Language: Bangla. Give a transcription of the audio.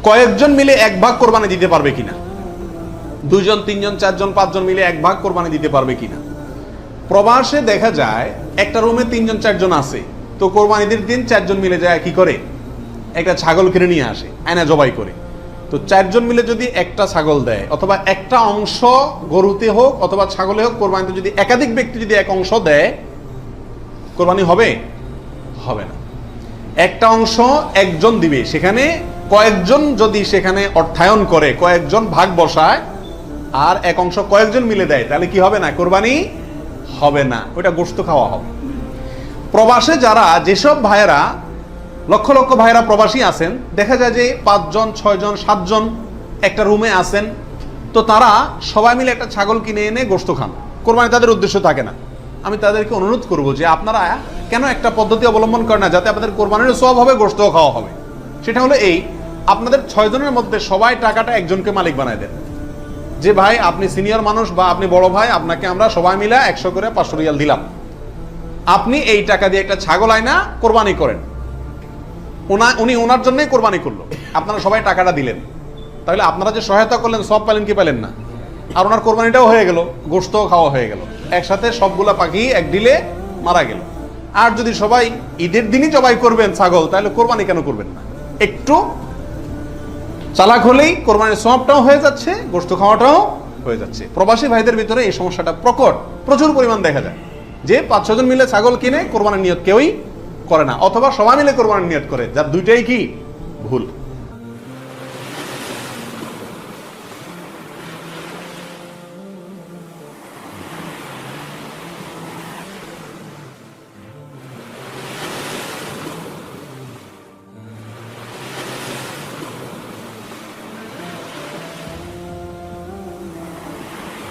কয়েকজন মিলে এক ভাগ কোরবানি দিতে পারবে কিনা, দুইজন তিনজন চারজন পাঁচজন মিলে এক ভাগ কোরবানি দিতে পারবে কিনা। প্রবাসে দেখা যায় একটা রুমে তিনজন চারজন আছে, তো কোরবানিদের দিন চারজন মিলে যায় কি করে, একটা ছাগল কিনে নিয়ে আসে, আয়না জবাই করে। তো চারজন মিলে যদি একটা ছাগল দেয় অথবা একটা অংশ গরুতে হোক অথবা ছাগলে হোক, কোরবানিতে যদি একাধিক ব্যক্তি যদি এক অংশ দেয়, কোরবানি হবে? হবে না। একটা অংশ একজন দিবে, সেখানে কয়েকজন যদি সেখানে অর্থায়ন করে, কয়েকজন ভাগ বসায়, আর এক অংশ কয়েকজন মিলে দেয়, তাহলে কি হবে না, কোরবানি হবে না, ওটা গোশত খাওয়া হবে। প্রবাসে যারা যেসব ভাইয়েরা, লক্ষ লক্ষ ভাইয়েরা প্রবাসী আছেন, দেখা যায় যে 5 জন 6 জন 7 জন একটা রুমে আছেন, তো তারা সবাই মিলে একটা ছাগল কিনে এনে গোশত খান, কোরবানি তাদের উদ্দেশ্য থাকে না। আমি তাদেরকে অনুরোধ করব যে আপনারা কেন একটা পদ্ধতি অবলম্বন করেন না, যাতে আপনাদের কোরবানির সওয়াব হবে, গোশতও খাওয়া হবে। সেটা হলো এই, আপনাদের 6 জনের মধ্যে সবাই টাকাটা একজনকে মালিক বানায় দেন, যে ভাই আপনি সিনিয়র মানুষ বা আপনি বড় ভাই, আপনাকে আমরা সবাই মিলে 100 করে 500 রিয়াল দিলাম, আপনি এই টাকা দিয়ে একটা ছাগল আইনা কোরবানি করেন। উনি ওনার জন্যই কোরবানি করলো, আপনারা সবাই টাকাটা দিলেন, তাহলে আপনারা যে সহায়তা করলেন সব পেলেন কি পেলেন না, আর ওনার কোরবানিটাও হয়ে গেল, গোশতও খাওয়া হয়ে গেল, একসাথে সবগুলা পাখি এক ডিলে মারা গেল। আর যদি সবাই ঈদের দিনই জবাই করবেন ছাগল, তাহলে কোরবানি কেন করবেন না? একটু চালাক হলেই কোরবানির সওয়াবটাও হয়ে যাচ্ছে, গোশত খাওয়াটাও হয়ে যাচ্ছে। প্রবাসী ভাইদের ভিতরে এই সমস্যাটা প্রকট, প্রচুর পরিমাণ দেখা যায় যে 5-6 জন মিলে ছাগল কিনে কোরবানির নিয়ত কেউই করে না, অথবা সবাই মিলে কোরবানির নিয়ত করে, যার দুইটাই কি ভুল।